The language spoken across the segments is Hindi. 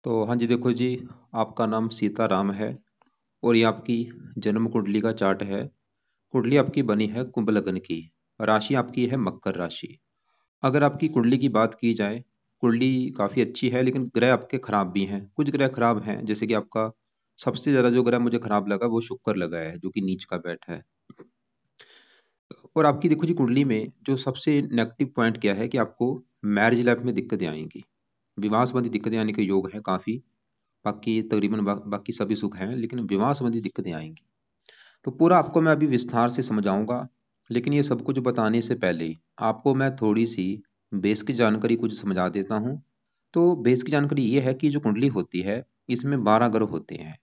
तो हाँ जी, देखो जी, आपका नाम सीताराम है और ये आपकी जन्म कुंडली का चार्ट है। कुंडली आपकी बनी है कुंभ लग्न की। राशि आपकी है मकर राशि। अगर आपकी कुंडली की बात की जाए, कुंडली काफ़ी अच्छी है, लेकिन ग्रह आपके खराब भी हैं। कुछ ग्रह खराब हैं, जैसे कि आपका सबसे ज़्यादा जो ग्रह मुझे खराब लगा वो शुक्र लगा है, जो कि नीच का बैठ है। और आपकी देखो जी, कुंडली में जो सबसे नेगेटिव पॉइंट क्या है कि आपको मैरिज लाइफ में दिक्कतें आएंगी। विवाह संबंधी दिक्कतें आने के योग हैं काफ़ी। बाकी तकरीबन बाकी सभी सुख हैं, लेकिन विवाह संबंधी दिक्कतें आएंगी। तो पूरा आपको मैं अभी विस्तार से समझाऊंगा, लेकिन ये सब कुछ बताने से पहले आपको मैं थोड़ी सी बेस की जानकारी कुछ समझा देता हूँ। तो बेस की जानकारी ये है कि जो कुंडली होती है, इसमें 12 ग्रह होते हैं।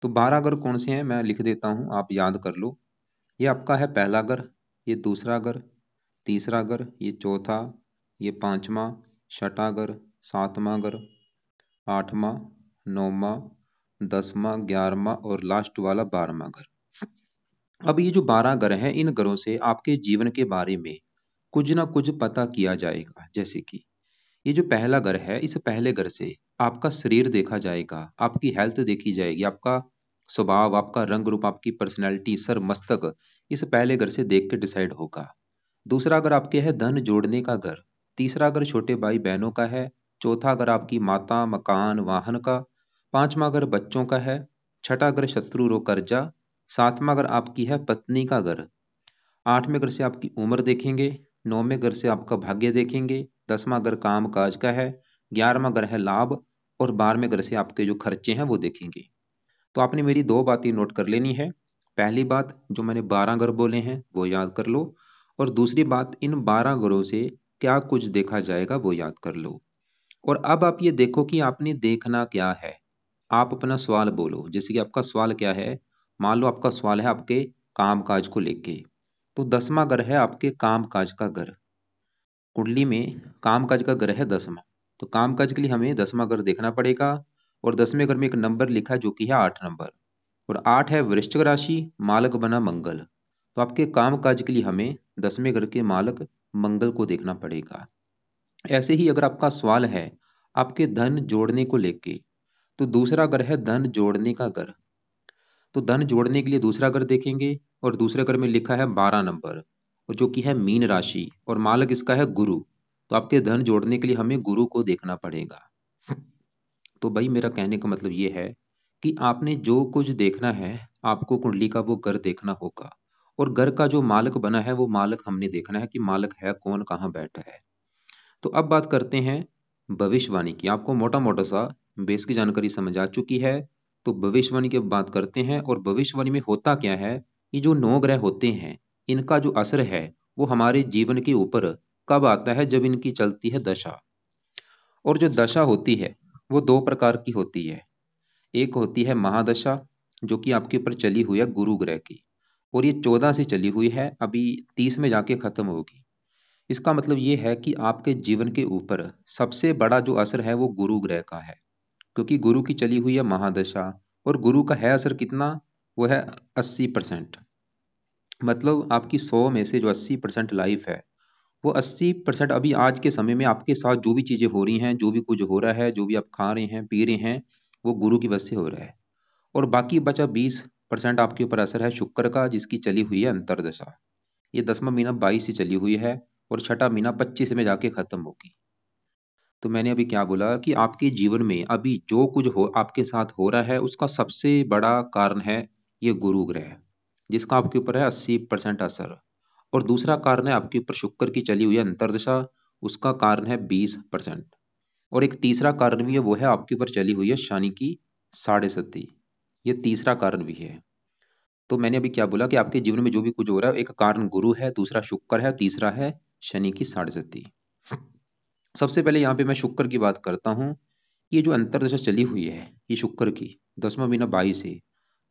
तो 12 ग्रह कौन से हैं मैं लिख देता हूँ, आप याद कर लो। ये आपका है पहला ग्रह, ये दूसरा ग्रह, तीसरा ग्रह, ये चौथा, ये पांचवा, छठा ग्रह, सातवां ग्रह, आठवां, नौवां, 10वां, 11वां और लास्ट वाला 12वां ग्रह। अब ये जो 12 ग्रह हैं, इन ग्रहों से आपके जीवन के बारे में कुछ ना कुछ पता किया जाएगा। जैसे कि ये जो पहला ग्रह है, इस पहले ग्रह से आपका शरीर देखा जाएगा, आपकी हेल्थ देखी जाएगी, आपका स्वभाव, आपका रंग रूप, आपकी पर्सनैलिटी, सर मस्तक इस पहले घर से देख के डिसाइड होगा। दूसरा अगर आपके है धन जोड़ने का घर। तीसरा अगर छोटे भाई बहनों का है। चौथा अगर आपकी माता, मकान, वाहन का। पांचवा अगर बच्चों का है। छठा अगर शत्रु रो कर्जा। सातवां अगर आपकी है पत्नी का घर। आठवें घर से आपकी उम्र देखेंगे। नौवें घर से आपका भाग्य देखेंगे। 10वां घर काम काज का है। 11वां घर है लाभ। और 12वें घर से आपके जो खर्चे हैं वो देखेंगे। तो आपने मेरी दो बातें नोट कर लेनी है। पहली बात, जो मैंने 12 ग्रह बोले हैं वो याद कर लो। और दूसरी बात, इन 12 ग्रहों से क्या कुछ देखा जाएगा वो याद कर लो। और अब आप ये देखो कि आपने देखना क्या है। आप अपना सवाल बोलो, जैसे कि आपका सवाल क्या है। मान लो आपका सवाल है आपके काम काज को लेके। तो 10वां घर है आपके काम काज का घर। कुंडली में काम काज का घर है 10वां। तो काम काज के लिए हमें 10वां घर देखना पड़ेगा। और 10वें घर में एक नंबर लिखा है जो कि है 8 नंबर। और 8 है वृश्चिक राशि, मालक बना मंगल। तो आपके काम काज के लिए हमें 10वें घर के मालक मंगल को देखना पड़ेगा। ऐसे ही अगर आपका सवाल है आपके धन जोड़ने को लेके, तो दूसरा घर है धन जोड़ने का घर। तो धन जोड़ने के लिए दूसरा घर देखेंगे। और दूसरे घर में लिखा है 12 नंबर, और जो कि है मीन राशि, और मालक इसका है गुरु। तो आपके धन जोड़ने के लिए हमें गुरु को देखना पड़ेगा। तो भाई मेरा कहने का मतलब ये है कि आपने जो कुछ देखना है, आपको कुंडली का वो घर देखना होगा। और घर का जो मालक बना है वो मालक हमने देखना है कि मालक है कौन, कहाँ बैठा है। तो अब बात करते हैं भविष्यवाणी की। आपको मोटा मोटा सा बेस की जानकारी समझ आ चुकी है। तो भविष्यवाणी की अब बात करते हैं। और भविष्यवाणी में होता क्या है, ये जो 9 ग्रह होते हैं, इनका जो असर है वो हमारे जीवन के ऊपर कब आता है, जब इनकी चलती है दशा। और जो दशा होती है वो दो प्रकार की होती है। एक होती है महादशा, जो कि आपके ऊपर चली हुई है गुरु ग्रह की। और ये 14 से चली हुई है, अभी 30 में जाके खत्म होगी। इसका मतलब ये है कि आपके जीवन के ऊपर सबसे बड़ा जो असर है वो गुरु ग्रह का है, क्योंकि गुरु की चली हुई है महादशा। और गुरु का है असर कितना, वो है 80%। मतलब आपकी 100 में से जो 80% लाइफ है, वो 80% अभी आज के समय में आपके साथ जो भी चीजें हो रही हैं, जो भी कुछ हो रहा है, जो भी आप खा रहे हैं पी रहे हैं, वो गुरु की वजह से हो रहा है। और बाकी बचा 20% आपके ऊपर असर है शुक्र का, जिसकी चली हुई है अंतरदशा। ये 10वां महीना 22 से चली हुई है, और छठा महीना 25 में जाके खत्म होगी। तो मैंने अभी क्या बोला कि आपके जीवन में अभी जो कुछ हो आपके साथ हो रहा है, उसका सबसे बड़ा कारण है ये गुरु ग्रह, जिसका आपके ऊपर है 80% असर। और दूसरा कारण है आपके ऊपर शुक्र की चली हुई है अंतरदशा, उसका कारण है 20%। और एक तीसरा कारण भी है, वो है आपके ऊपर चली हुई है शनि की 6.5। ये तीसरा कारण भी है। तो मैंने अभी क्या बोला कि आपके जीवन में जो भी कुछ हो रहा है, एक कारण गुरु है, दूसरा शुक्र है, तीसरा है शनि की 6.5। सबसे पहले यहाँ पे मैं शुक्र की बात करता हूँ। ये जो अंतरदशा चली हुई है ये शुक्र की, 10वां महीना 22 से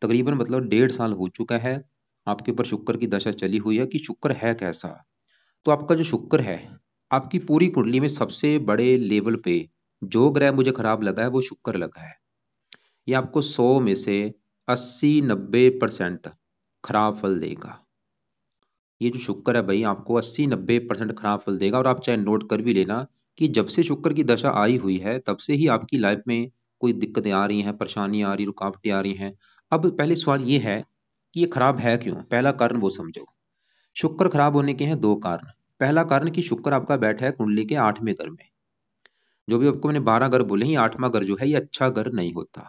तकरीबन मतलब 1.5 साल हो चुका है आपके ऊपर शुक्र की दशा चली हुई है। कि शुक्र है कैसा, तो आपका जो शुक्र है, आपकी पूरी कुंडली में सबसे बड़े लेवल पे जो ग्रह मुझे खराब लगा है वो शुक्र लगा है। ये आपको 100 में से 80-90% खराब फल देगा। ये जो शुक्र है भाई, आपको 80-90% खराब फल देगा। और आप चाहे नोट कर भी लेना कि जब से शुक्र की दशा आई हुई है, तब से ही आपकी लाइफ में कोई दिक्कतें आ रही हैं, परेशानी आ रही, रुकावटें आ रही हैं। अब पहले सवाल ये है कि ये खराब है क्यों? पहला कारण वो समझो। शुक्र खराब होने के हैं दो कारण। पहला कारण कि शुक्र आपका बैठा है कुंडली के 8वें घर में। जो भी आपको मैंने 12 घर बोले हैं, ये 8वां घर जो है ये अच्छा घर नहीं होता,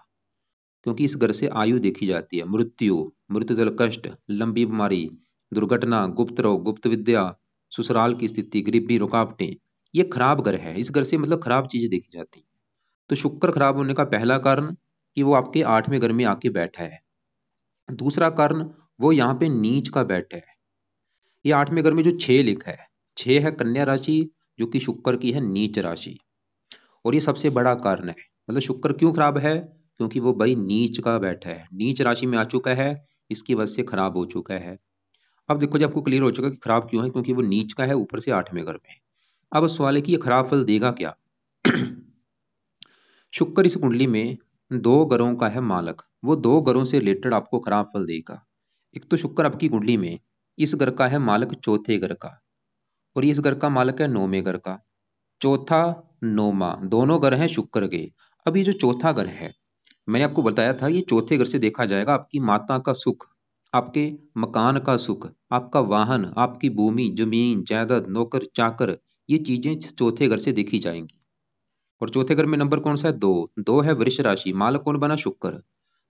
क्योंकि इस घर से आयु देखी जाती है, मृत्यु, मृत्युजल कष्ट, लंबी बीमारी, दुर्घटना, गुप्त रोग, गुप्त विद्या, ससुराल की स्थिति, गरीबी, रुकावटें। ये खराब घर है, इस घर से मतलब खराब चीजें देखी जाती हैं। तो शुक्र खराब होने का पहला कारण कि वो आपके 8वें घर में आके बैठा है। दूसरा कारण, वो यहाँ पे नीच का बैठा है। ये 8वें घर में जो 6 लिखा है, 6 है कन्या राशि, जो कि शुक्र की है नीच राशि। और ये सबसे बड़ा कारण है। मतलब शुक्र क्यों खराब है? क्योंकि वो भाई नीच का बैठा है, नीच राशि में आ चुका है, इसकी वजह से खराब हो चुका है। अब देखो जी, आपको क्लियर हो चुका है कि खराब क्यों है, क्योंकि वो नीच का है, ऊपर से 8वें घर में। अब सवाल है कि ये खराब फल देगा क्या? शुक्र इस कुंडली में 2 ग्रहों का है मालक, वो 2 ग्रहों से रिलेटेड आपको खराब फल देगा। एक तो शुक्र आपकी कुंडली में इस घर का है मालक चौथे घर का, और ये इस घर का मालक है 9वें घर का। चौथा, नौमा, दोनों घर हैं शुक्र के। अब ये जो चौथा घर है, मैंने आपको बताया था, ये चौथे घर से देखा जाएगा आपकी माता का सुख, आपके मकान का सुख, आपका वाहन, आपकी भूमि, जमीन, जायदाद, नौकर चाकर, ये चीजें चौथे घर से देखी जाएंगी। और चौथे घर में नंबर कौन सा है? 2। 2 है वृष राशि, मालक कौन बना? शुक्र।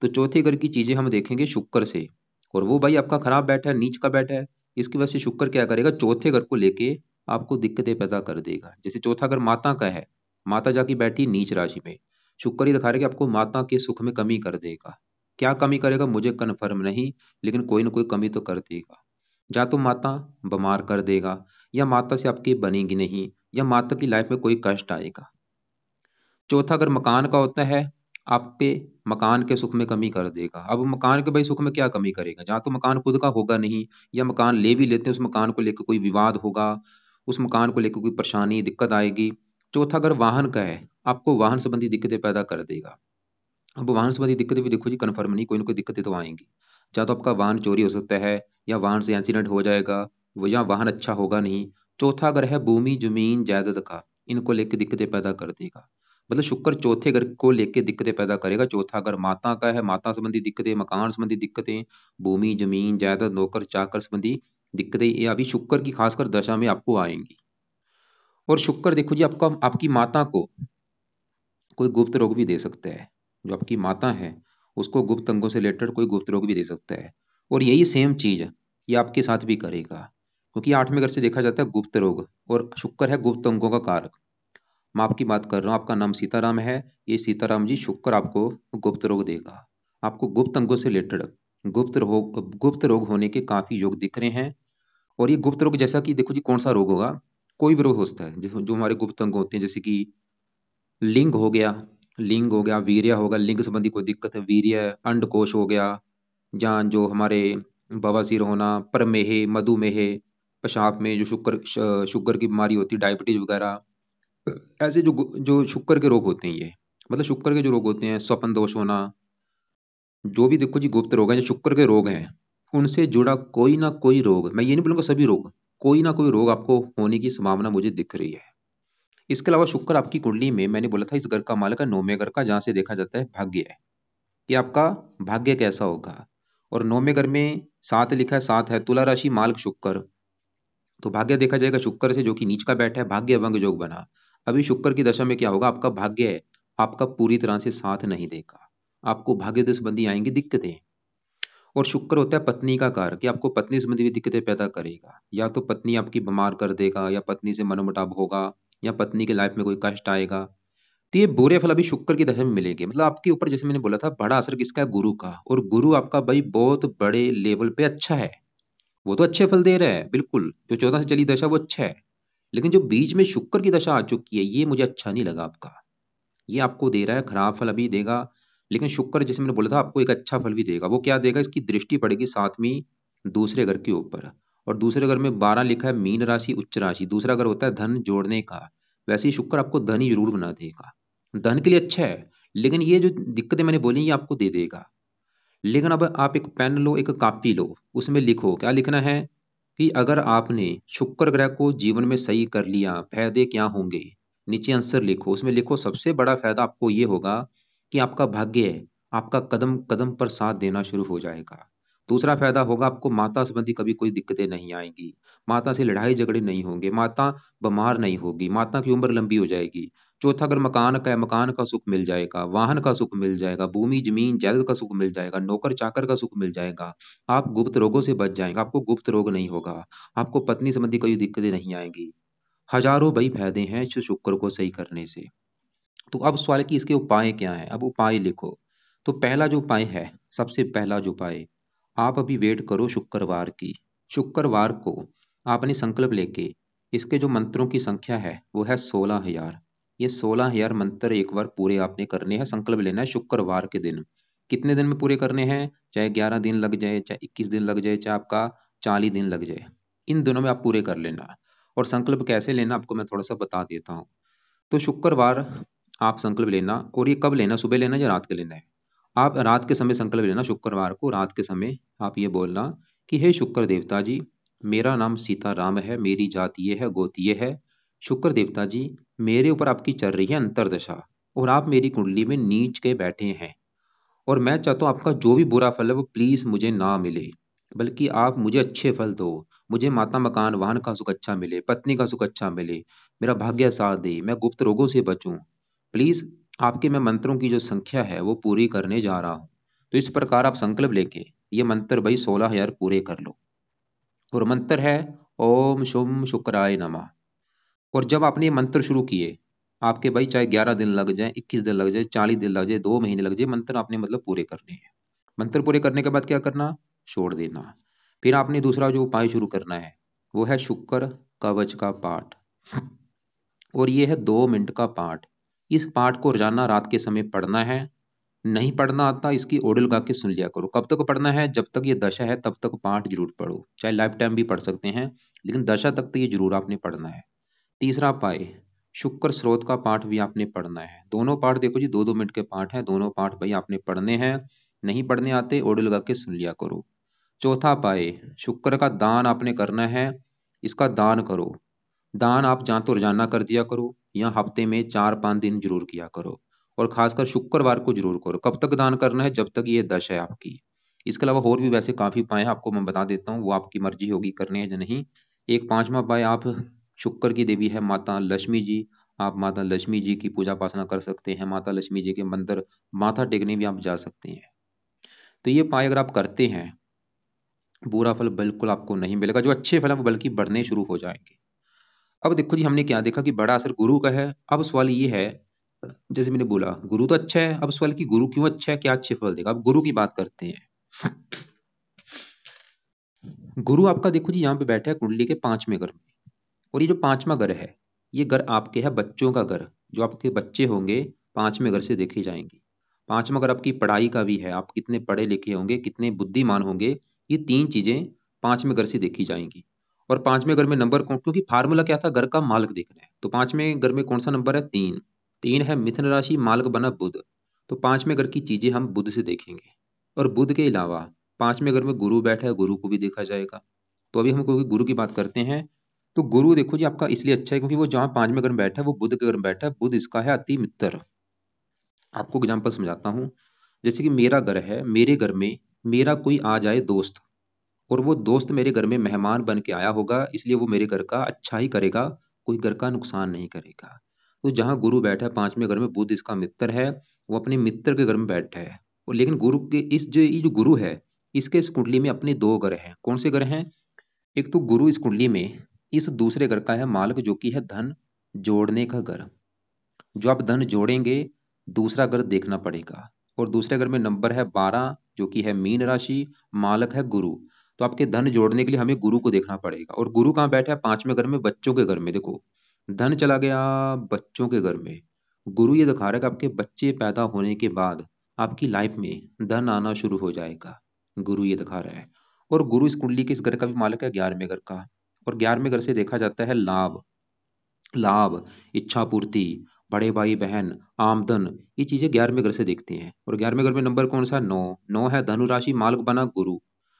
तो चौथे घर की चीजें हम देखेंगे शुक्र से। और वो भाई आपका खराब बैठा है, नीच का बैठा है, इसकी वजह से शुक्र क्या करेगा? चौथे घर को लेके आपको दिक्कतें पैदा कर देगा। जैसे चौथा घर माता का है, माता जाके बैठी नीच राशि में, शुक्र ही दिखा रहा है कि आपको माता के सुख में कमी कर देगा। क्या कमी करेगा मुझे कन्फर्म नहीं, लेकिन कोई ना कोई कमी तो कर देगा। या तो माता बीमार कर देगा, या माता से आपकी बनेगी नहीं, या माता की लाइफ में कोई कष्ट आएगा। चौथा अगर मकान का होता है, आपके मकान के सुख में कमी कर देगा। अब मकान के भाई सुख में क्या कमी करेगा? जहाँ तो मकान खुद का होगा नहीं, या मकान ले भी लेते हैं, उस मकान को लेकर कोई विवाद होगा, उस मकान को लेकर कोई परेशानी दिक्कत आएगी। चौथा अगर वाहन का है, आपको वाहन संबंधी दिक्कतें पैदा कर देगा। अब वाहन संबंधी दिक्कतें भी देखो जी कन्फर्म नहीं, कोई ना कोई दिक्कतें तो आएंगी। या तो आपका वाहन चोरी हो सकता है, या वाहन से एक्सीडेंट हो जाएगा, वो या वाहन अच्छा होगा नहीं। चौथा अगर है भूमि जमीन जायदाद का, इनको लेके दिक्कतें पैदा कर देगा। मतलब शुक्र चौथे घर को लेके दिक्कतें पैदा करेगा। चौथा अगर माता का है, माता संबंधी दिक्कतें, मकान संबंधी दिक्कतें, भूमि जमीन जायदाद नौकर चाकर संबंधी दिक्कतें, ये अभी शुक्र की खासकर दशा में आपको आएंगी। और शुक्र देखो जी, आपका आपकी माता को कोई गुप्त रोग भी दे सकता है। जो आपकी माता है, उसको गुप्त अंगों से रिलेटेड कोई गुप्त रोग भी दे सकता है। और यही सेम चीज ये आपके साथ भी करेगा, क्योंकि 8वें घर से देखा जाता है गुप्त रोग, और शुक्र है गुप्त अंगों का कारक। मैं आपकी बात कर रहा हूँ, आपका नाम सीताराम है, ये सीताराम जी शुक्र आपको गुप्त रोग देगा। आपको गुप्त अंगों से रिलेटेड गुप्त रोग होने के काफी योग दिख रहे हैं। और ये गुप्त रोग जैसा कि देखो जी, कौन सा रोग होगा? कोई भी रोग हो सकता है जो हमारे गुप्त अंग होते हैं, जैसे कि लिंग हो गया, लिंग हो गया, वीर्य होगा, लिंग संबंधी कोई दिक्कत है, वीर्य, अंडकोश हो गया, जहाँ जो हमारे बवासीर होना, प्रमेह, मधुमेह, पेशाब में जो शुगर की बीमारी होती है, डायबिटीज वगैरह, ऐसे जो शुक्र के रोग होते हैं ये, मतलब शुक्र के जो रोग होते हैं, स्वपन दोष होना, जो भी देखो जी गुप्त रोग है, जो शुक्र के रोग हैं, उनसे जुड़ा कोई ना कोई रोग, मैं ये नहीं बोलूंगा सभी रोग, कोई ना कोई रोग आपको होने की संभावना मुझे दिख रही है। इसके अलावा शुक्र आपकी कुंडली में, मैंने बोला था इस घर का मालक है 9वें घर का, जहां से देखा जाता है भाग्य है कि आपका भाग्य कैसा होगा। और 9वें घर में 7 लिखा है, 7 है तुला राशि, मालक शुक्र, तो भाग्य देखा जाएगा शुक्र से, जो कि नीच का बैठा है, भाग्य भंग योग बना। अभी शुक्र की दशा में क्या होगा? आपका भाग्य आपका पूरी तरह से साथ नहीं देगा, आपको भाग्य संबंधी आएंगी दिक्कतें। और शुक्र होता है पत्नी का कारक, कि आपको पत्नी संबंधी भी दिक्कतें पैदा करेगा। या तो पत्नी आपकी बीमार कर देगा, या पत्नी से मनमुटाव होगा, या पत्नी की लाइफ में कोई कष्ट आएगा। तो ये बुरे फल अभी शुक्र की दशा में मिलेंगे। मतलब आपके ऊपर, जैसे मैंने बोला था, बड़ा असर किसका है? गुरु का। और गुरु आपका भाई बहुत बड़े लेवल पे अच्छा है, वो तो अच्छे फल दे रहा है बिल्कुल, जो 14 से चली दशा वो अच्छा है। लेकिन जो बीच में शुक्र की दशा आ चुकी है, ये मुझे अच्छा नहीं लगा आपका। ये आपको दे रहा है खराब फल अभी देगा। लेकिन शुक्र, जैसे मैंने बोला था, आपको एक अच्छा फल भी देगा। वो क्या देगा? इसकी दृष्टि पड़ेगी 7वीं दूसरे घर के ऊपर। और दूसरे घर में 12 लिखा है, मीन राशि उच्च राशि, दूसरा घर होता है धन जोड़ने का। वैसे ही शुक्र आपको धन ही जरूर बना देगा, धन के लिए अच्छा है। लेकिन ये जो दिक्कतें मैंने बोली, ये आपको दे देगा। लेकिन अब आप एक पेन लो, एक कॉपी लो, उसमें लिखो, क्या लिखना है? कि अगर आपने शुक्र ग्रह को जीवन में सही कर लिया, फायदे क्या होंगे? नीचे आंसर लिखो, उसमें लिखो सबसे बड़ा फायदा आपको ये होगा कि आपका भाग्य है, आपका कदम कदम पर साथ देना शुरू हो जाएगा। दूसरा फायदा होगा, आपको माता संबंधी कभी कोई दिक्कतें नहीं आएंगी, माता से लड़ाई झगड़े नहीं होंगे, माता बीमार नहीं होगी, माता की उम्र लंबी हो जाएगी। चौथा, अगर मकान का है, मकान का सुख मिल जाएगा, वाहन का सुख मिल जाएगा, भूमि जमीन जायदाद का सुख मिल जाएगा, नौकर चाकर का सुख मिल जाएगा। आप गुप्त रोगों से बच जाएंगे, आपको गुप्त रोग नहीं होगा, आपको पत्नी संबंधी कोई दिक्कतें नहीं आएंगी। हजारों भाई फायदे हैं इस शुक्र को सही करने से। तो अब सवाल है कि इसके उपाय क्या है, अब उपाय लिखो। तो पहला जो उपाय है, सबसे पहला जो उपाय, आप अभी वेट करो शुक्रवार की। शुक्रवार को आपने संकल्प लेके, इसके जो मंत्रों की संख्या है वो है 16,000। ये 16,000 मंत्र एक बार पूरे आपने करने हैं, संकल्प लेना है शुक्रवार के दिन। कितने दिन में पूरे करने हैं, चाहे 11 दिन लग जाए, चाहे 21 दिन लग जाए, चाहे आपका 40 दिन लग जाए, इन दिनों में आप पूरे कर लेना। और संकल्प कैसे लेना आपको मैं थोड़ा सा बता देता हूँ। तो शुक्रवार आप संकल्प लेना, और ये कब लेना, सुबह लेना या रात के लेना है। आप रात के समय संकल्प लेना, शुक्रवार को रात के समय आप ये बोलना कि हे शुक्र देवता जी, मेरा नाम सीताराम है, मेरी जात ये है, गोत ये है। शुक्र देवता जी, मेरे ऊपर आपकी चल रही है अंतरदशा, और आप मेरी कुंडली में नीच के बैठे हैं, और मैं चाहता हूँ आपका जो भी बुरा फल है वो प्लीज मुझे ना मिले, बल्कि आप मुझे अच्छे फल दो। मुझे माता मकान वाहन का सुख अच्छा मिले, पत्नी का सुख अच्छा मिले, मेरा भाग्य साथ दे, मैं गुप्त रोगों से बचूं। प्लीज आपके मैं मंत्रों की जो संख्या है वो पूरी करने जा रहा हूँ। तो इस प्रकार आप संकल्प लेके ये मंत्र भाई 16,000 पूरे कर लो। और मंत्र है ओम शुम शुक्राय नमः। और जब आपने ये मंत्र शुरू किए, आपके भाई चाहे 11 दिन लग जाए, 21 दिन लग जाए, 40 दिन लग जाए, 2 महीने लग जाए, मंत्र आपने मतलब पूरे करने हैं। मंत्र पूरे करने के बाद क्या करना, छोड़ देना। फिर आपने दूसरा जो उपाय शुरू करना है वो है शुक्र कवच का पाठ। और ये है 2 मिनट का पाठ। इस पाठ को रोजाना रात के समय पढ़ना है। नहीं पढ़ना आता, इसकी ऑडियो लगा के सुन लिया करो। कब तक पढ़ना है, जब तक ये दशा है तब तक पाठ जरूर पढ़ो, चाहे लाइफ टाइम भी पढ़ सकते हैं, लेकिन दशा तक तो ये जरूर आपने पढ़ना है। तीसरा पाए, शुक्र स्रोत का पाठ भी आपने पढ़ना है। दोनों पाठ देखो जी, 2-2 मिनट के पाठ हैं, दोनों पाठ भाई आपने पढ़ने हैं। नहीं पढ़ने आते, ऑडियो लगा के सुन लिया करो। चौथा पाए, शुक्र का दान आपने करना है। इसका दान करो। दान आप जहाँ तो रोजाना कर दिया करो, या हफ्ते में 4-5 दिन जरूर किया करो। और खासकर शुक्रवार को जरूर करो। कब तक दान करना है, जब तक ये दश है आपकी। इसके अलावा और भी वैसे काफी उपाय हैं, आपको मैं बता देता हूँ, वो आपकी मर्जी होगी करने हैं या नहीं। एक पांचवा उपाय, आप शुक्र की देवी है माता लक्ष्मी जी, आप माता लक्ष्मी जी की पूजा उपासना कर सकते हैं। माता लक्ष्मी जी के मंदिर माथा टेकने भी आप जा सकते हैं। तो ये उपाय अगर आप करते हैं, बुरा फल बिल्कुल आपको नहीं मिलेगा, जो अच्छे फल है वो बल्कि बढ़ने शुरू हो जाएंगे। अब देखो जी, हमने क्या देखा कि बड़ा असर गुरु का है। अब सवाल ये है, जैसे मैंने बोला गुरु तो अच्छा है, अब सवाल कि गुरु क्यों अच्छा है, क्या अच्छे फल देगा। अब गुरु की बात करते हैं। गुरु आपका देखो जी यहाँ पे बैठा है कुंडली के 5वें घर में। और ये जो 5वां घर है, ये घर आपके है बच्चों का घर। जो आपके बच्चे होंगे 5वें घर से देखे जाएंगे। 5वां घर आपकी पढ़ाई का भी है, आप कितने पढ़े लिखे होंगे, कितने बुद्धिमान होंगे, ये 3 चीजें 5वें घर से देखी जाएंगी। और 5वें घर में नंबर कौन, क्योंकि फार्मूला क्या था, घर का मालिक देखना है। तो 5वें घर में कौन सा नंबर है, 3। 3 है मिथुन राशि, मालिक बना बुध। तो 5वें घर की चीजें हम बुध से देखेंगे। और बुध के अलावा 5वें घर में गुरु बैठा है, गुरु को भी देखा जाएगा। तो अभी हम क्योंकि गुरु की बात करते हैं, तो गुरु देखो जी आपका इसलिए अच्छा है क्योंकि वो जहाँ 5वें घर में बैठा है वो बुध के घर में बैठा है। बुध इसका है अति मित्र। आपको एग्जाम्पल समझाता हूँ। जैसे कि मेरा घर है, मेरे घर में मेरा कोई आ जाए दोस्त, और वो दोस्त मेरे घर में मेहमान बन के आया होगा, इसलिए वो मेरे घर का अच्छा ही करेगा, कोई घर का नुकसान नहीं करेगा। तो जहाँ गुरु बैठा है 5वें घर में, बुध इसका मित्र है, वो अपने मित्र के घर में बैठा है। और लेकिन गुरु के इस जो ये जो गुरु है, इसके इस कुंडली में अपने 2 घर हैं। कौन से घर हैं, एक तो गुरु इस कुंडली में इस दूसरे घर का है मालिक, जो कि है धन जोड़ने का घर। जो आप धन जोड़ेंगे, दूसरा घर देखना पड़ेगा। और दूसरे घर में नंबर है 12, जो कि है मीन राशि, मालक है गुरु। तो आपके धन जोड़ने के लिए हमें गुरु को देखना पड़ेगा। और गुरु कहाँ बैठा है, 5वें घर में, बच्चों के घर में। देखो धन चला गया बच्चों के घर में। गुरु ये दिखा रहा है कि आपके बच्चे पैदा होने के बाद आपकी लाइफ में धन आना शुरू हो जाएगा। गुरु ये दिखा रहा है। और गुरु इस कुंडली के इस घर का भी मालिक है, 11वें घर का। और 11वें घर से देखा जाता है लाभ। लाभ, इच्छा पूर्ति, बड़े भाई बहन, आमदन, ये चीजें 11वें घर से देखती हैं। और 11वें घर में नंबर कौन सा, 9। 9 है धनु राशि, मालिक बना गुरु।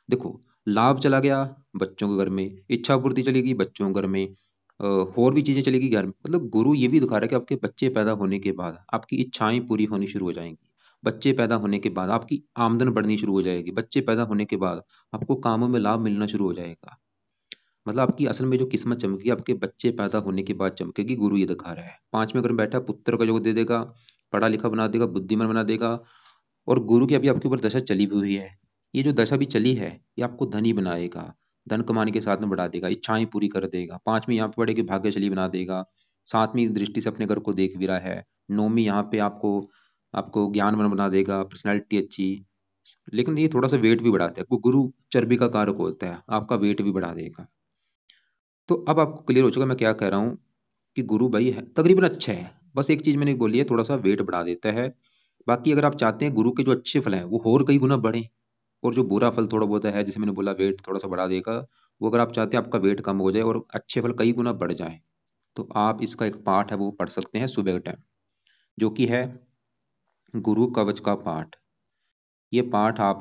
देखो लाभ चला गया बच्चों के घर में, इच्छा पूर्ति चलेगी बच्चों के घर में, और भी चीजें चलेगी घर में। मतलब गुरु ये भी दिखा रहा है कि आपके बच्चे पैदा होने के बाद आपकी इच्छाएं पूरी होनी शुरू हो जाएंगी। बच्चे पैदा होने के बाद आपकी आमदन बढ़नी शुरू हो जाएगी। बच्चे पैदा होने के बाद आपको कामों में लाभ मिलना शुरू हो जाएगा। मतलब आपकी असल में जो किस्मत चमकी आपके बच्चे पैदा होने के बाद चमकेगी। गुरु ये दिखा रहा है। 5वें घर में बैठा पुत्र का योग दे देगा, पढ़ा लिखा बना देगा, बुद्धिमान बना देगा। और गुरु की अभी आपके ऊपर दशा चली भी हुई है। ये जो दशा भी चली है ये आपको धनी बनाएगा, धन कमाने के साथ में बढ़ा देगा, इच्छाएं पूरी कर देगा। 5वीं यहाँ पे बढ़ेगी, भाग्यशाली बना देगा। 7वीं दृष्टि से अपने घर को देख भी रहा है। 9वीं यहाँ पे आपको आपको ज्ञानवान बना देगा, पर्सनैलिटी अच्छी। लेकिन ये थोड़ा सा वेट भी बढ़ाता है। गुरु चर्बी का कारक होता है, आपका वेट भी बढ़ा देगा। तो अब आपको क्लियर हो चुका मैं क्या कह रहा हूँ कि गुरु भाई है तकरीबन अच्छा है। बस एक चीज मैंने बोली है, थोड़ा सा वेट बढ़ा देता है। बाकी अगर आप चाहते हैं गुरु के जो अच्छे फल हैं वो और कई गुना बढ़े, और जो बुरा फल थोड़ा बहुत है जैसे मैंने बोला वेट थोड़ा सा बढ़ा देगा, वो अगर आप चाहते हैं आपका वेट कम हो जाए और अच्छे फल कई गुना बढ़ जाए, तो आप इसका एक पाठ है वो पढ़ सकते हैं सुबह के टाइम, जो कि है गुरु कवच का पाठ। ये पाठ आप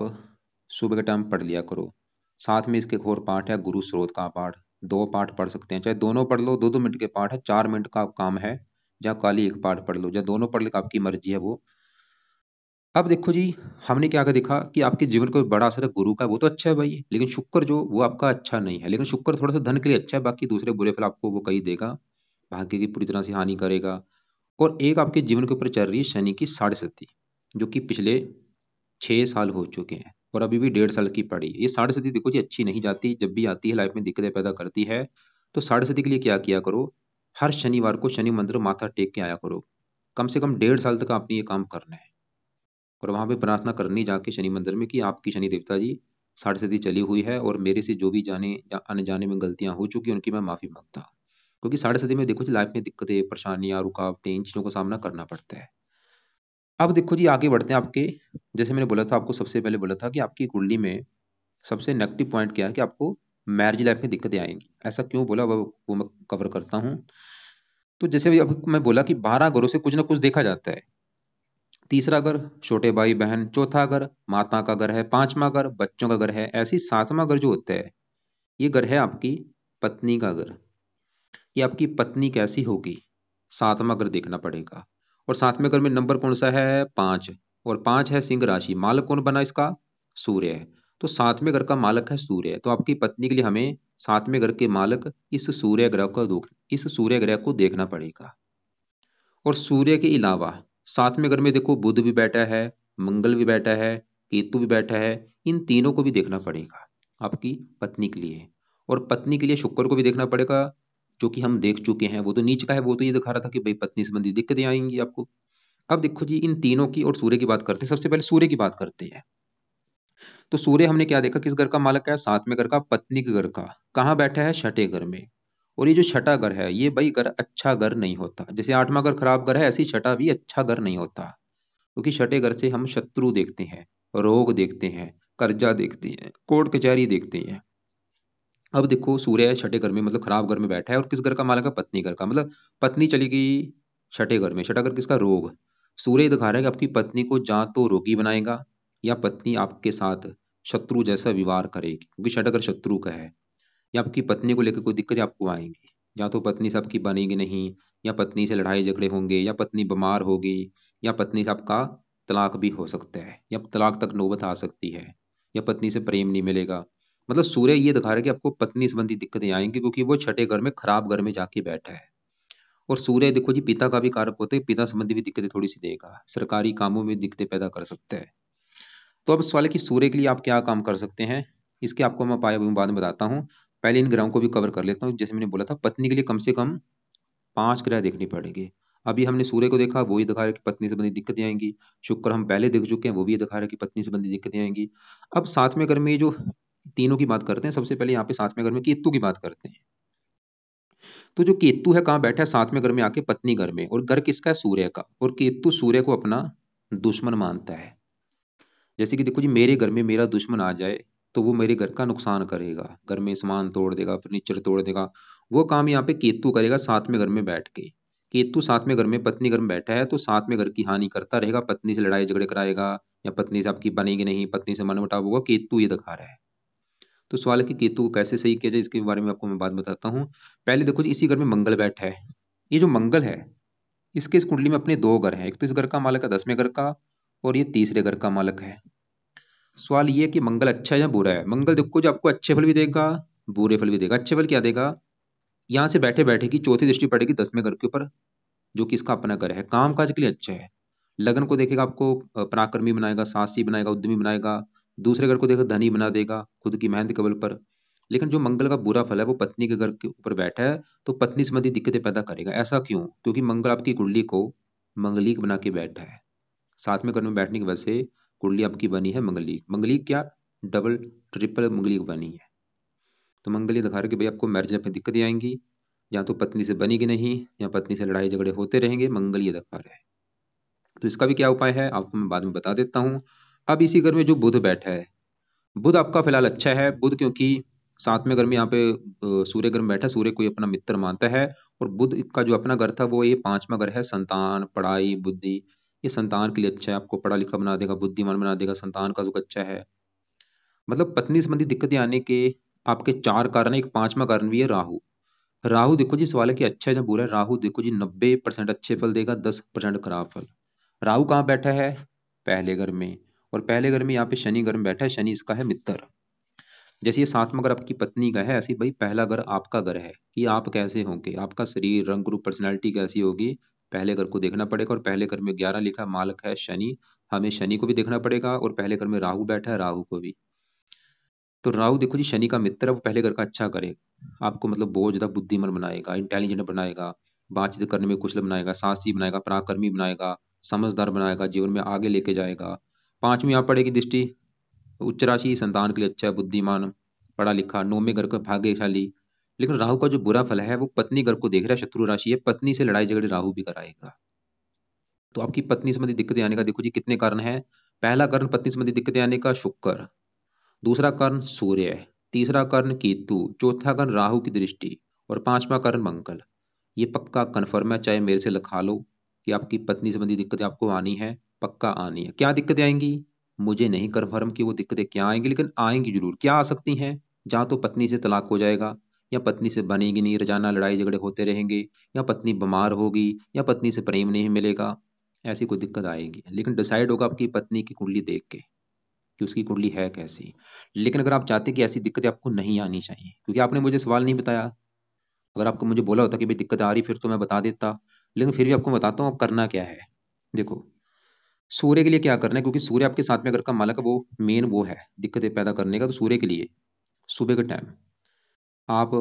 सुबह के टाइम पढ़ लिया करो। साथ में इसके एक और पाठ है गुरु स्रोत का पाठ। 2 पाठ पढ़ सकते हैं, चाहे दोनों पढ़ लो। 2-2 मिनट के पाठ है, 4 मिनट का काम है। या खाली एक पाठ पढ़ लो, या दोनों पढ़ लो, आपकी मर्जी है वो। अब देखो जी, हमने क्या क्या देखा कि आपके जीवन को बड़ा असर है गुरु का, वो तो अच्छा है भाई। लेकिन शुक्र जो वो आपका अच्छा नहीं है। लेकिन शुक्र थोड़ा सा धन के लिए अच्छा है, बाकी दूसरे बुरे फल आपको वो कहीं देगा, भाग्य की पूरी तरह से हानि करेगा। और एक आपके जीवन के ऊपर चल रही है शनि की 6.5, जो कि पिछले 6 साल हो चुके हैं और अभी भी 1.5 साल की पड़ी है। ये 6.5 देखो जी अच्छी नहीं जाती, जब भी आती है लाइफ में दिक्कतें पैदा करती है। तो 6.5 के लिए क्या किया करो, हर शनिवार को शनि मंदिर माथा टेक के आया करो। कम से कम 1.5 साल तक आपने ये काम करना है। और वहां पे प्रार्थना करनी जाके शनि मंदिर में कि आपकी शनि देवता जी 6.5 चली हुई है और मेरे से जो भी जाने या अनजाने में गलतियां हो चुकी हैं उनकी मैं माफी मांगता हूँ। क्योंकि 6.5 में देखो जी लाइफ में दिक्कतें, परेशानियां, रुकावटें, इन चीजों का सामना करना पड़ता है। अब देखो जी आगे बढ़ते हैं आपके। जैसे मैंने बोला था आपको, सबसे पहले बोला था कि आपकी कुंडली में सबसे नेगेटिव पॉइंट क्या है कि आपको मैरिज लाइफ में दिक्कतें आएंगी। ऐसा क्यों बोला वो मैं कवर करता हूँ। तो जैसे भी अब मैं बोला कि 12 घरों से कुछ ना कुछ देखा जाता है। तीसरा घर छोटे भाई बहन, चौथा घर माता का घर है, 5वां घर बच्चों का घर है। ऐसी 7वां घर जो होता है ये घर है आपकी पत्नी का घर। ये आपकी पत्नी कैसी होगी, 7वां घर देखना पड़ेगा। और 7वें घर में नंबर कौन सा है, 5। और 5 है सिंह राशि। मालक कौन बना इसका, सूर्य है। तो 7वें घर का मालक है सूर्य। तो आपकी पत्नी के लिए हमें 7वें घर के मालक इस सूर्य ग्रह को देखना पड़ेगा। और सूर्य के अलावा 7वें घर में देखो बुध भी बैठा है, मंगल भी बैठा है, केतु भी बैठा है। इन तीनों को भी देखना पड़ेगा आपकी पत्नी के लिए। और पत्नी के लिए शुक्र को भी देखना पड़ेगा, जो कि हम देख चुके हैं। वो तो नीच का है, वो तो ये दिखा रहा था कि भाई पत्नी संबंधी दिक्कतें आएंगी आपको। अब देखो जी इन तीनों की और सूर्य की बात करते हैं। सबसे पहले सूर्य की बात करते हैं। तो सूर्य हमने क्या देखा, किस घर का मालक है, 7वें घर का, पत्नी के घर का। कहाँ बैठा है, छठे घर में। और ये जो छठा घर है ये भाई घर अच्छा घर नहीं होता। जैसे 8वां घर खराब घर है, ऐसी छठा भी अच्छा घर नहीं होता। क्योंकि छठे घर से हम शत्रु देखते हैं, रोग देखते हैं, कर्जा देखते हैं, कोर्ट कचहरी देखते हैं। अब देखो सूर्य छठे घर में मतलब खराब घर में बैठा है, और किस घर का मालक है, पत्नी घर का। मतलब पत्नी चली गई छठे घर में। छठा घर किसका, रोग। सूर्य दिखा रहा है कि आपकी पत्नी को या तो रोगी बनाएगा, या पत्नी आपके साथ शत्रु जैसा व्यवहार करेगी, क्योंकि छठा घर शत्रु का है। या आपकी पत्नी को लेकर कोई दिक्कतें आपको आएंगी। या तो पत्नी से आपकी बनेगी नहीं, या पत्नी से लड़ाई झगड़े होंगे, या पत्नी बीमार होगी, या पत्नी से आपका तलाक भी हो सकता है, या तलाक तक नौबत आ सकती है, या पत्नी से प्रेम नहीं मिलेगा। मतलब सूर्य ये दिखा रहा है कि आपको पत्नी संबंधी दिक्कतें आएंगी, क्योंकि वो छठे घर में खराब घर में जाके बैठा है। और सूर्य देखो जी पिता का भी कारक होते हैं, पिता संबंधी भी दिक्कतें थोड़ी सी देगा, सरकारी कामों में दिक्कतें पैदा कर सकता है। तो अब सवाल है कि सूर्य के लिए आप क्या काम कर सकते हैं। इसके आपको मैं उपाय बाद में बताता हूँ। पहले इन ग्रहों को भी कवर कर लेता हूँ। जैसे मैंने बोला था पत्नी के लिए कम से कम 5 ग्रह देखनी पड़ेगी। अभी हमने सूर्य को देखा, वो ही दिखा रहा है कि पत्नी संबंधी दिक्कतें आएंगी। शुक्र हम पहले देख चुके हैं, वो भी ये दिखा रहा है कि पत्नी संबंधी दिक्कतें आएंगी। अब 7वें घर में जो तीनों की बात करते हैं, सबसे पहले यहाँ पे 7वें घर में केतु की बात करते हैं। तो जो केतु है कहाँ बैठा है, 7वें घर में आके पत्नी घर में। और घर किसका है, सूर्य का। और केतु सूर्य को अपना दुश्मन मानता है। जैसे कि देखो जी मेरे घर में मेरा दुश्मन आ जाए तो वो मेरे घर का नुकसान करेगा, घर में सामान तोड़ देगा, फर्नीचर तोड़ देगा। वो काम यहाँ पे केतु करेगा 7वें घर में बैठ के। केतु 7वें घर में पत्नी घर में बैठा है तो 7वें घर की हानि करता रहेगा, पत्नी से लड़ाई झगड़े कराएगा, या पत्नी से आपकी बनेगी नहीं, पत्नी से मनमुटाव होगा। केतु ये दिखा रहा है। तो सवाल है कि केतु को कैसे सही किया जाए, इसके बारे में आपको मैं बात बताता हूँ। पहले देखो जी इसी घर में मंगल बैठा है। ये जो मंगल है इसके इस कुंडली में अपने 2 घर हैं। एक तो इस घर का मालक है 10वें घर का, और ये तीसरे घर का मालक है। सवाल ये है कि मंगल अच्छा है या बुरा है। मंगल देखो जो आपको अच्छे फल भी देगा, बुरे फल भी देगा। अच्छे फल क्या देगा, यहाँ से बैठे बैठे की चौथी दृष्टि पड़ेगी 10वें घर के ऊपर, जो कि इसका अपना घर है, काम काज के लिए अच्छा है। लगन को देखेगा आपको पराक्रमी बनाएगा, साहसी बनाएगा, उद्यमी बनाएगा। दूसरे घर को देखा धनी बना देगा खुद की मेहनत के बल पर। लेकिन जो मंगल का बुरा फल है वो पत्नी के घर के ऊपर बैठा है, तो पत्नी संबंधी दिक्कतें पैदा करेगा। ऐसा क्यों? क्योंकि मंगल आपकी कुंडली को मंगलिक बना के बैठा है। 7वें घर में बैठने की वजह से कुंडली आपकी बनी है मंगलिक। मंगलिक क्या, डबल ट्रिपल मंगलिक बनी है। तो मंगल ये दिखा रहा है कि भाई आपको मैरिज में दिक्कतें आएंगी, या तो पत्नी से बनेगी नहीं, या पत्नी से लड़ाई झगड़े होते रहेंगे। मंगल ये दिखा रहा है। तो इसका भी क्या उपाय है आपको मैं बाद में बता देता हूँ। अब इसी घर में जो बुध बैठा है, बुध आपका फिलहाल अच्छा है। बुध क्योंकि 7वें घर में यहाँ पे सूर्य घर में बैठा है, सूर्य को ये अपना मित्र मानता है। और बुध का जो अपना घर था वो ये 5वां घर है, संतान, पढ़ाई, बुद्धि। ये संतान के लिए अच्छा है, आपको पढ़ा लिखा बना देगा, बुद्धिमान बना देगा, संतान का सुख अच्छा है। मतलब पत्नी संबंधी दिक्कतें आने के आपके 4 कारण है। एक 5वां कारण भी है राहु। राहु देखो जी, सवाल है कि अच्छा है या बुरा है। राहु देखो जी 90% अच्छे फल देगा, 10% खराब फल। राहु कहाँ बैठा है, पहले घर में। और पहले घर में यहाँ पे शनि घर में बैठा है, शनि इसका है मित्र। जैसे ये 7वां घर आपकी पत्नी का है, ऐसे ही भाई पहला घर आपका घर है कि आप कैसे होंगे, आपका शरीर, रंग रूप, पर्सनैलिटी कैसी होगी। पहले घर को देखना पड़ेगा। और पहले घर में 11 लिखा मालक है शनि, हमें शनि को भी देखना पड़ेगा। और पहले घर में राहु बैठा है, राहु को भी। तो राहु देखो जी शनि का मित्र है, वो पहले घर का अच्छा करेगा, आपको मतलब बहुत ज्यादा बुद्धिमान बनाएगा, इंटेलिजेंट बनाएगा, बातचीत करने में कुशल बनाएगा, साहसी बनाएगा, पराक्रमी बनाएगा, समझदार बनाएगा, जीवन में आगे लेके जाएगा। 5वीं यहाँ पड़ेगी दृष्टि, उच्च राशि संतान के लिए अच्छा है, बुद्धिमान, पढ़ा लिखा। 9वें घर का भाग्यशाली। लेकिन राहु का जो बुरा फल है वो पत्नी घर को देख रहा है, शत्रु राशि है, पत्नी से लड़ाई झगड़े राहु भी कराएगा। तो आपकी पत्नी संबंधी दिक्कतें आने का देखो जी कितने कारण है। पहला कारण पत्नी संबंधी दिक्कतें आने का शुक्र, दूसरा कारण सूर्य है, तीसरा कारण केतु, चौथा कारण राहु की दृष्टि, और 5वां कारण मंगल। ये पक्का कन्फर्म है, चाहे मेरे से लिखा लो कि आपकी पत्नी संबंधी दिक्कतें आपको आनी है, पक्का आनी है। क्या दिक्कतें आएंगी, मुझे नहीं कन्फर्म कि वो दिक्कतें क्या आएंगी, लेकिन आएंगी जरूर। क्या आ सकती हैं, जहाँ तो पत्नी से तलाक हो जाएगा, या पत्नी से बनेगी नहीं, रोजाना लड़ाई झगड़े होते रहेंगे, या पत्नी बीमार होगी, या पत्नी से प्रेम नहीं मिलेगा। ऐसी कोई दिक्कत आएगी, लेकिन डिसाइड होगा आपकी पत्नी की कुंडली देख के कि उसकी कुंडली है कैसी। लेकिन अगर आप चाहते हैं कि ऐसी दिक्कतें आपको नहीं आनी चाहिए, क्योंकि आपने मुझे सवाल नहीं बताया। अगर आपको मुझे बोला होता कि भाई दिक्कत आ रही, फिर तो मैं बता देता। लेकिन फिर भी आपको बताता हूँ अब करना क्या है। देखो, सूर्य के लिए क्या करना है, क्योंकि सूर्य आपके 7वें घर का मालक है, वो मेन वो है दिक्कतें पैदा करने का। तो सूर्य के लिए सुबह के टाइम आप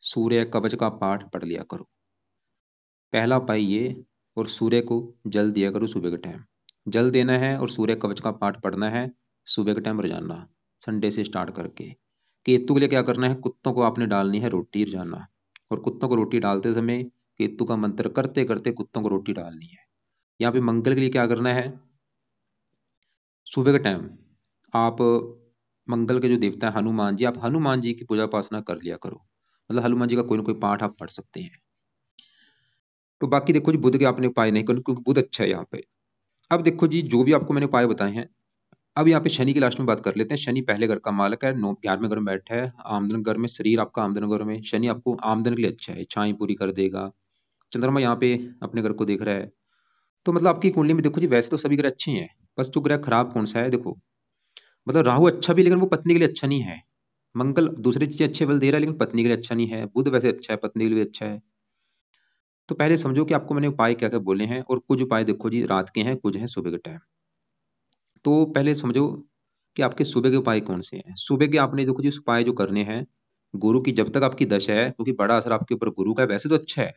सूर्य कवच का पाठ पढ़ लिया करो, पहला उपाय ये। और सूर्य को जल दिया करो सुबह के टाइम, जल देना है। और सूर्य कवच का पाठ पढ़ना है सुबह के टाइम रोजाना, संडे से स्टार्ट करके। केतु के लिए क्या करना है, कुत्तों को आपने डालनी है रोटी रोजाना। और कुत्तों को रोटी डालते समय केतु का मंत्र करते करते कुत्तों को रोटी डालनी है। यहाँ पे मंगल के लिए क्या करना है, सुबह के टाइम आप मंगल के जो देवता है हनुमान जी, आप हनुमान जी की पूजा उपासना कर लिया करो। मतलब हनुमान जी का कोई ना कोई पाठ आप पढ़ सकते हैं। तो बाकी देखो जी बुध के आपने उपाय नहीं करने, क्योंकि बुध अच्छा है यहाँ पे। अब देखो जी जो भी आपको मैंने उपाय बताए हैं, अब यहाँ पे शनि की लास्ट में बात कर लेते हैं। शनि पहले घर का मालक है, 11वें घर में बैठा है, आमदन घर में, शरीर आपका आमदन घर में। शनि आपको आमदन के लिए अच्छा है, इच्छाएं पूरी कर देगा। चंद्रमा यहाँ पे अपने घर को देख रहा है। तो मतलब आपकी कुंडली में देखो जी वैसे तो सभी ग्रह अच्छे हैं, बस जो ग्रह खराब कौन सा है देखो। मतलब राहु अच्छा भी, लेकिन वो पत्नी के लिए अच्छा नहीं है। मंगल दूसरी चीजें अच्छे बल दे रहा है, लेकिन पत्नी के लिए अच्छा नहीं है। बुध वैसे अच्छा है, पत्नी के लिए अच्छा है। तो पहले समझो कि आपको मैंने उपाय क्या क्या बोले हैं। और कुछ उपाय देखो जी रात के हैं, कुछ हैं सुबह के टाइम। तो पहले समझो कि आपके सुबह के उपाय कौन से हैं। सुबह के आपने देखो जी उपाय जो करने हैं, गुरु की जब तक आपकी दशा है, क्योंकि बड़ा असर आपके ऊपर गुरु का है। वैसे तो अच्छा है,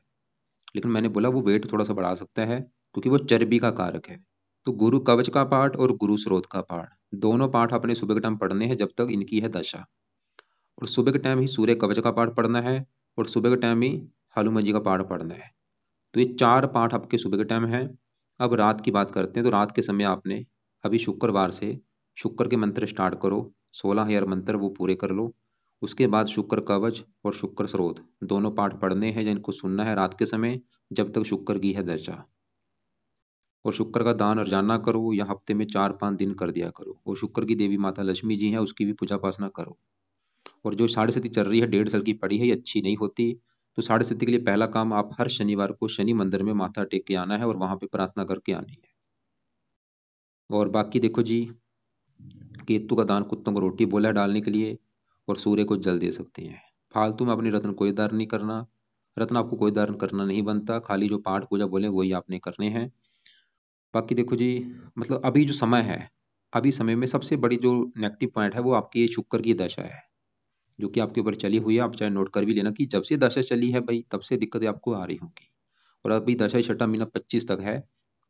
लेकिन मैंने बोला वो वेट थोड़ा सा बढ़ा सकता है, क्योंकि वो चर्बी का कारक है। तो गुरु कवच का पाठ और गुरु स्रोत का पाठ, दोनों पाठ अपने सुबह के टाइम पढ़ने हैं जब तक इनकी है दशा। और सुबह के टाइम ही सूर्य कवच का पाठ पढ़ना है, और सुबह के टाइम ही हनुमान जी का पाठ पढ़ना है। तो ये 4 पाठ आपके सुबह के टाइम है। अब रात की बात करते हैं। तो रात के समय आपने अभी शुक्रवार से शुक्र के मंत्र स्टार्ट करो, 16,000 मंत्र वो पूरे कर लो। उसके बाद शुक्र कवच और शुक्र स्रोत दोनों पाठ पढ़ने हैं, जिनको सुनना है रात के समय जब तक शुक्र की है दशा। और शुक्र का दान रोजाना करो, या हफ्ते में 4-5 दिन कर दिया करो। और शुक्र की देवी माता लक्ष्मी जी हैं, उसकी भी पूजा उपासना करो। और जो साढ़े सती चल रही है, 1.5 साल की पड़ी है, ये अच्छी नहीं होती। तो साढ़े सती के लिए पहला काम, आप हर शनिवार को शनि मंदिर में माथा टेक के आना है, और वहां पे प्रार्थना करके आनी है। और बाकी देखो जी, केतु का दान कुत्तों को रोटी बोला है डालने के लिए, और सूर्य को जल दे सकते हैं। फालतू में अपनी रत्न कोई दान नहीं करना, रत्न आपको कोई दान करना नहीं बनता, खाली जो पाठ पूजा बोले वही आपने करने हैं। बाकी देखो जी, मतलब अभी जो समय है, अभी समय में सबसे बड़ी जो नेगेटिव पॉइंट है वो आपकी ये शुक्र की दशा है, जो कि आपके ऊपर चली हुई है। आप चाहे नोट कर भी लेना कि जब से दशा चली है भाई, तब से दिक्कतें आपको आ रही होंगी। और अभी दशा छठा महीना 25 तक है,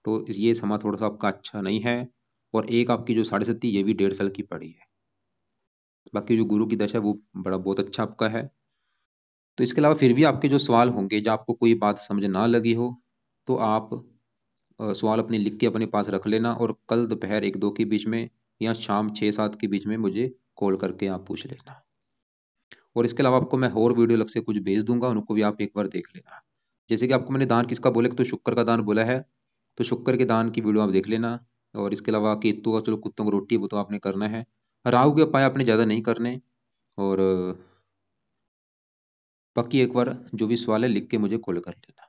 तो ये समा थोड़ा सा आपका अच्छा नहीं है। और एक आपकी जो 37.5 ये भी 1.5 साल की पड़ी है। बाकी जो गुरु की दशा है वो बड़ा बहुत अच्छा आपका है। तो इसके अलावा फिर भी आपके जो सवाल होंगे, जब आपको कोई बात समझ ना लगी हो, तो आप सवाल अपने लिख के अपने पास रख लेना, और कल दोपहर 1-2 के बीच में या शाम 6-7 के बीच में मुझे कॉल करके आप पूछ लेना। और इसके अलावा आपको मैं और वीडियो अलग से कुछ भेज दूंगा, उनको भी आप एक बार देख लेना। जैसे कि आपको मैंने दान किसका बोला, तो शुक्र का दान बोला है, तो शुक्र के दान की वीडियो आप देख लेना। और इसके अलावा केतु का, चलो कुत्तों को रोटी वो तो आपने करना है। राहु के उपाय आपने ज़्यादा नहीं करने। और बाकी एक बार जो भी सवाल है लिख के मुझे कॉल कर लेना।